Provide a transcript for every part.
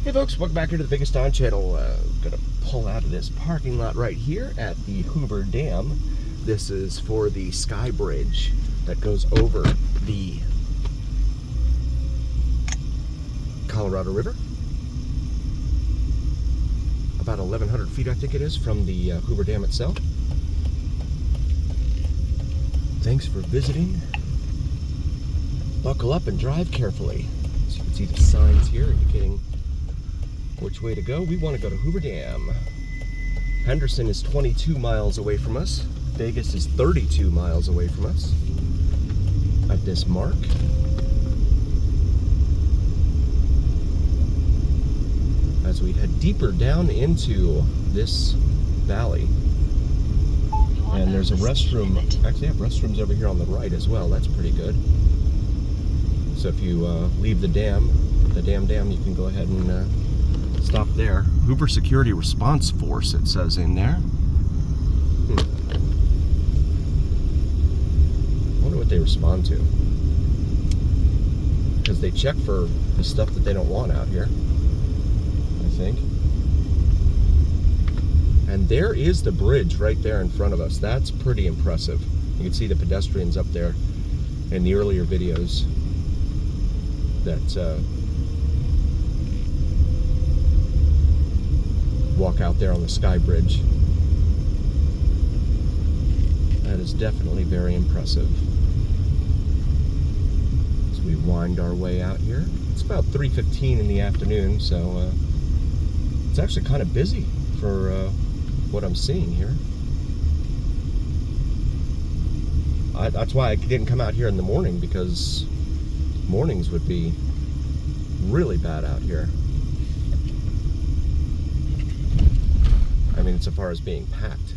Hey folks, welcome back here to the Biggest On channel. Gonna pull out of this parking lot right here at the Hoover Dam. This is for the sky bridge that goes over the Colorado River. About 1,100 feet, I think it is, from the Hoover Dam itself. Thanks for visiting. Buckle up and drive carefully. As you can see the signs here indicating which way to go. We want to go to Hoover Dam. Henderson is 22 miles away from us. Vegas is 32 miles away from us at this mark. As we head deeper down into this valley. And there's a restroom. Actually, I have restrooms over here on the right as well. That's pretty good. So if you leave the dam, you can go ahead and stop there. Hoover Security Response Force, it says in there. I wonder what they respond to. Because they check for the stuff that they don't want out here, I think. And there is the bridge right there in front of us. That's pretty impressive. You can see the pedestrians up there in the earlier videos that walk out there on the sky bridge. That is definitely very impressive. As we wind our way out here. It's about 3:15 in the afternoon, so it's actually kind of busy for what I'm seeing here. That's why I didn't come out here in the morning, because mornings would be really bad out here. I mean, so far as being packed.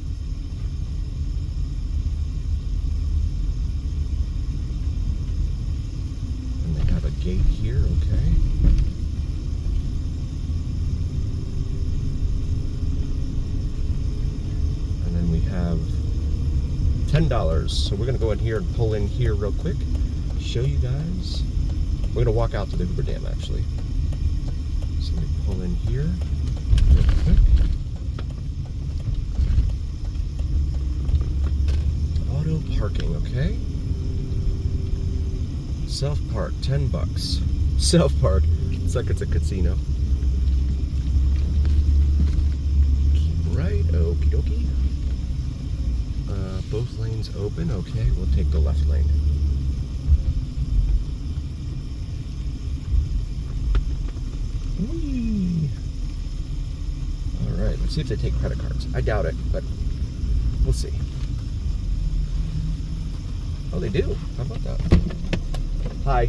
And they have a gate here, okay. And then we have $10. So we're gonna go in here and pull in here real quick, show you guys. We're gonna walk out to the Hoover Dam actually. So we pull in here real quick. Auto parking, okay. Self-park, $10. Self-park, it's like it's a casino. Keep right, okie dokie. Both lanes open, okay, we'll take the left lane. Whee! Alright, let's see if they take credit cards. I doubt it, but we'll see. Oh, they do. How about that? Hi.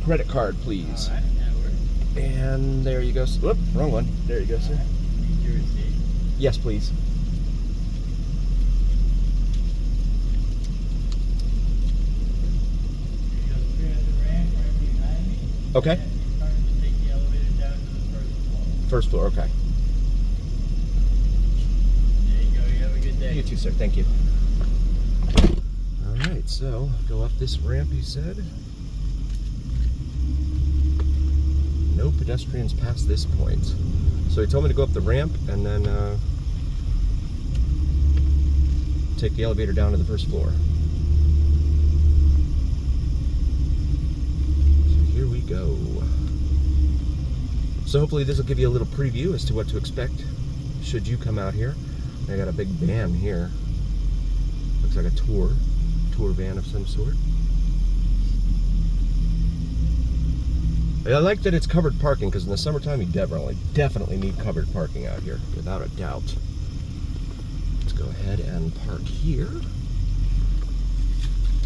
Credit card, please. All right, that works. And there you go. Whoop, wrong one. There you go, sir. Need your receipt. Yes, please. You go through the ramp right behind me. Okay. And you start to take the elevator down to the first floor. First floor, okay. There you go. You have a good day. You too, sir. Thank you. Alright, so go up this ramp, he said. No pedestrians past this point. So he told me to go up the ramp and then take the elevator down to the first floor. So here we go. So hopefully this will give you a little preview as to what to expect should you come out here. I got a big van here. Looks like a tour van of some sort. I like that it's covered parking, because in the summertime you definitely need covered parking out here, without a doubt. Let's go ahead and park here.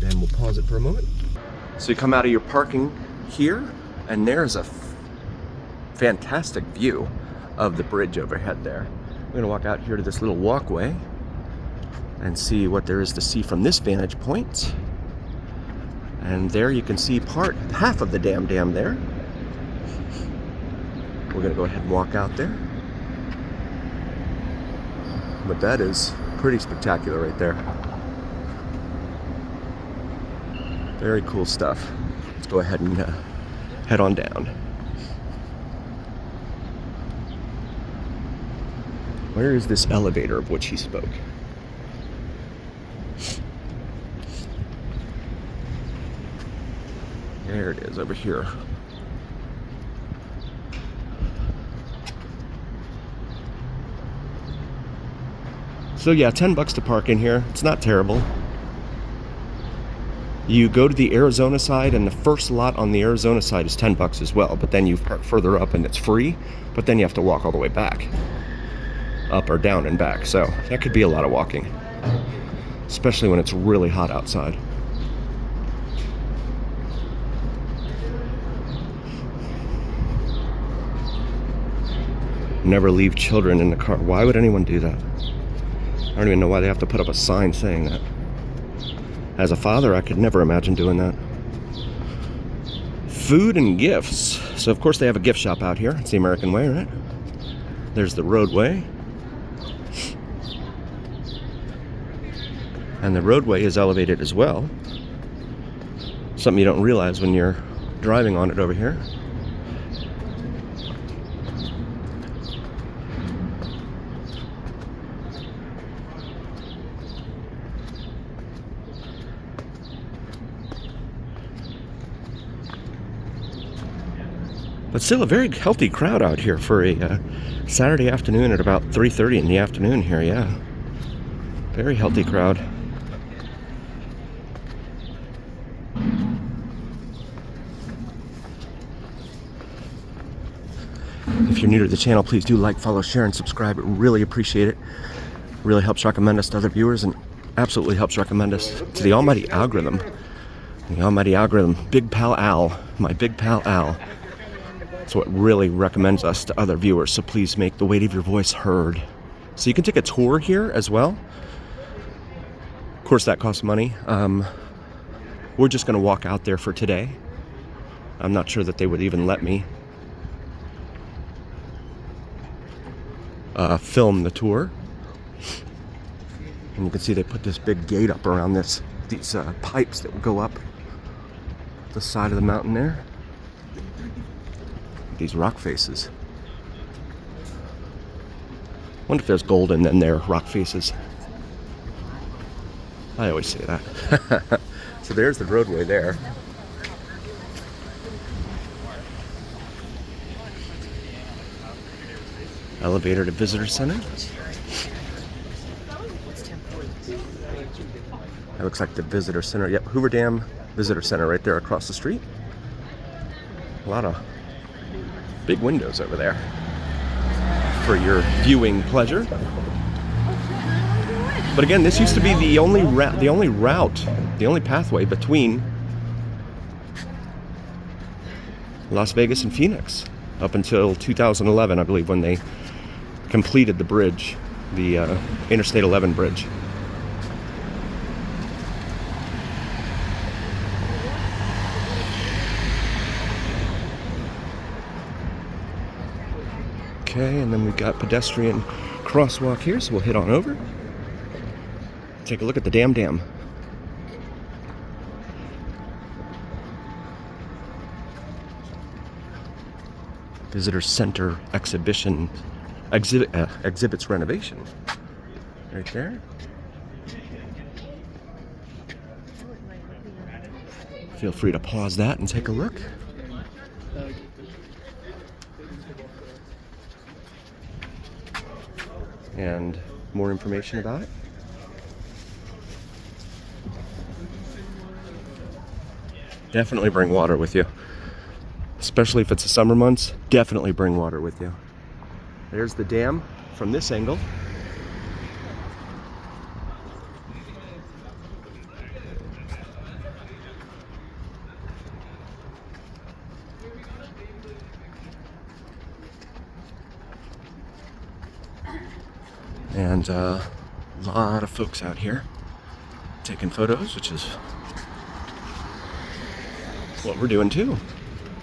And we'll pause it for a moment. So you come out of your parking here, and there's a fantastic view of the bridge overhead there. We're gonna walk out here to this little walkway and see what there is to see from this vantage point. And there you can see half of the dam there. We're gonna go ahead and walk out there. But that is pretty spectacular right there. Very cool stuff. Let's go ahead and head on down. Where is this elevator of which he spoke? There it is, over here. So yeah, $10 to park in here. It's not terrible. You go to the Arizona side, and the first lot on the Arizona side is $10 as well. But then you park further up, and it's free. But then you have to walk all the way back, up or down and back. So that could be a lot of walking, especially when it's really hot outside. Never leave children in the car. Why would anyone do that? I don't even know why they have to put up a sign saying that. As a father, I could never imagine doing that. Food and gifts. So of course they have a gift shop out here. It's the American way, right? There's the roadway. And the roadway is elevated as well. Something you don't realize when you're driving on it over here. But still a very healthy crowd out here for a Saturday afternoon at about 3:30 in the afternoon here, yeah. Very healthy crowd. If you're new to the channel, please do like, follow, share, and subscribe. Really appreciate it. Really helps recommend us to other viewers and absolutely helps recommend us to the almighty algorithm. The almighty algorithm. Big pal Al. My big pal Al. That's what really recommends us to other viewers, so please make the weight of your voice heard. So you can take a tour here as well. Of course, that costs money. We're just going to walk out there for today. I'm not sure that they would even let me film the tour. And you can see they put this big gate up around these pipes that will go up the side of the mountain there. These rock faces. Wonder if there's gold in them there, rock faces. I always say that. So there's the roadway there. Elevator to visitor center. That looks like the visitor center. Yep, Hoover Dam Visitor Center right there across the street. A lot of big windows over there for your viewing pleasure. But again, this used to be the only pathway between Las Vegas and Phoenix up until 2011, I believe, when they completed the bridge, the Interstate 11 bridge. Okay, and then we've got pedestrian crosswalk here, so we'll head on over. Take a look at the dam. Visitor Center exhibits renovation. Right there. Feel free to pause that and take a look. And more information about it. Definitely bring water with you. Especially if it's the summer months, definitely bring water with you. There's the dam from this angle. And a lot of folks out here taking photos, which is what we're doing too.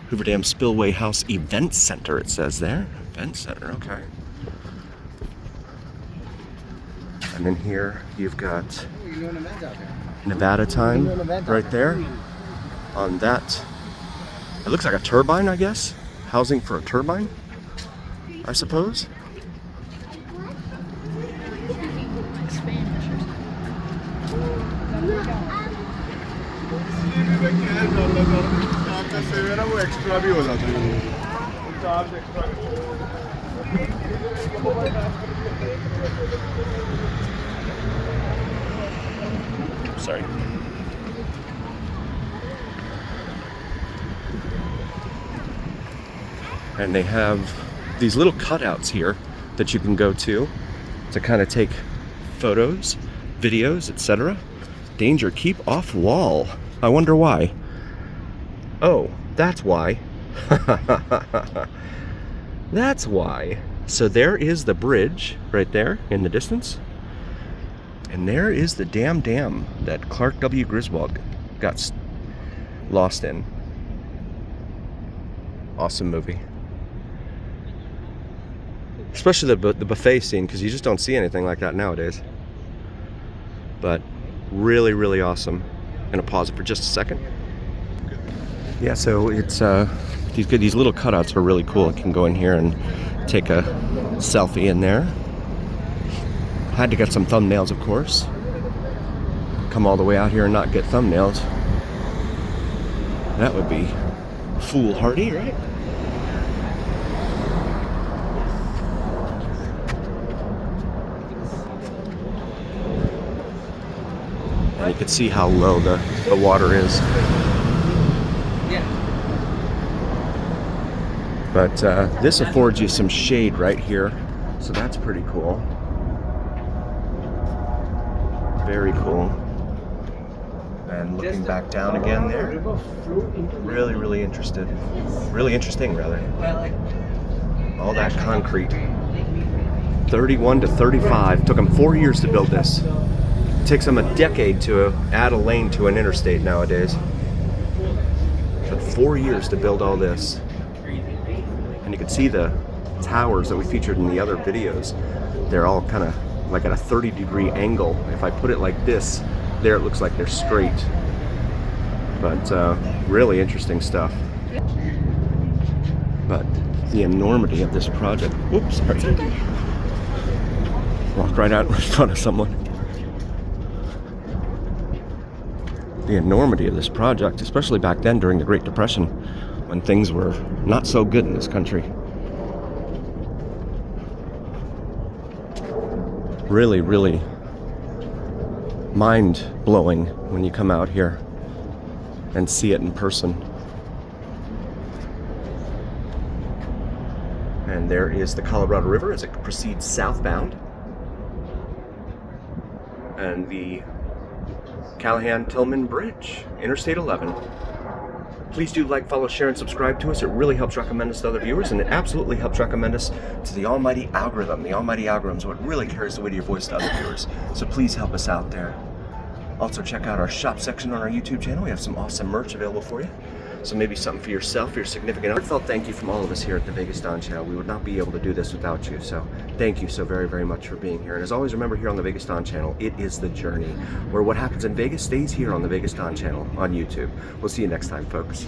Hoover Dam Spillway House Event Center, it says there. Event Center, okay. And then here you've got Nevada time right there on that. It looks like a turbine, I guess. Housing for a turbine, I suppose. Extra भी हो जाता है charge extra Sorry. And they have these little cutouts here that you can go to kind of take photos, videos, etc. Danger, keep off wall. I wonder why. Oh, that's why. That's why. So there is the bridge right there in the distance. And there is the dam that Clark W. Griswold got lost in. Awesome movie. Especially the buffet scene, because you just don't see anything like that nowadays. But really, really awesome. I'm gonna pause it for just a second. Yeah, so it's these little cutouts are really cool. You can go in here and take a selfie in there. Had to get some thumbnails, of course. Come all the way out here and not get thumbnails. That would be foolhardy, right? And you can see how low the water is. But this affords you some shade right here, so that's pretty cool. Very cool. And looking back down again there, really, really interested. Really interesting, rather. All that concrete. 31 to 35. Took them 4 years to build this. It takes them a decade to add a lane to an interstate nowadays. It took 4 years to build all this. And you can see the towers that we featured in the other videos. They're all kind of like at a 30-degree angle. If I put it like this, there it looks like they're straight. But really interesting stuff. But the enormity of this project. Whoops, sorry. Walked right out in front of someone. The enormity of this project, especially back then during the Great Depression, when things were not so good in this country. Really, really mind-blowing when you come out here and see it in person. And there is the Colorado River as it proceeds southbound. And the Callahan-Tillman Bridge, Interstate 11. Please do like, follow, share, and subscribe to us. It really helps recommend us to other viewers, and it absolutely helps recommend us to the almighty algorithm. The almighty algorithm is what really carries the weight of your voice to other viewers. So please help us out there. Also check out our shop section on our YouTube channel. We have some awesome merch available for you. So maybe something for yourself, for your significant other. Heartfelt thank you from all of us here at the Vegas Don channel. We would not be able to do this without you. So thank you so very, very much for being here. And as always, remember here on the Vegas Don channel, it is the journey, where what happens in Vegas stays here on the Vegas Don channel on YouTube. We'll see you next time, folks.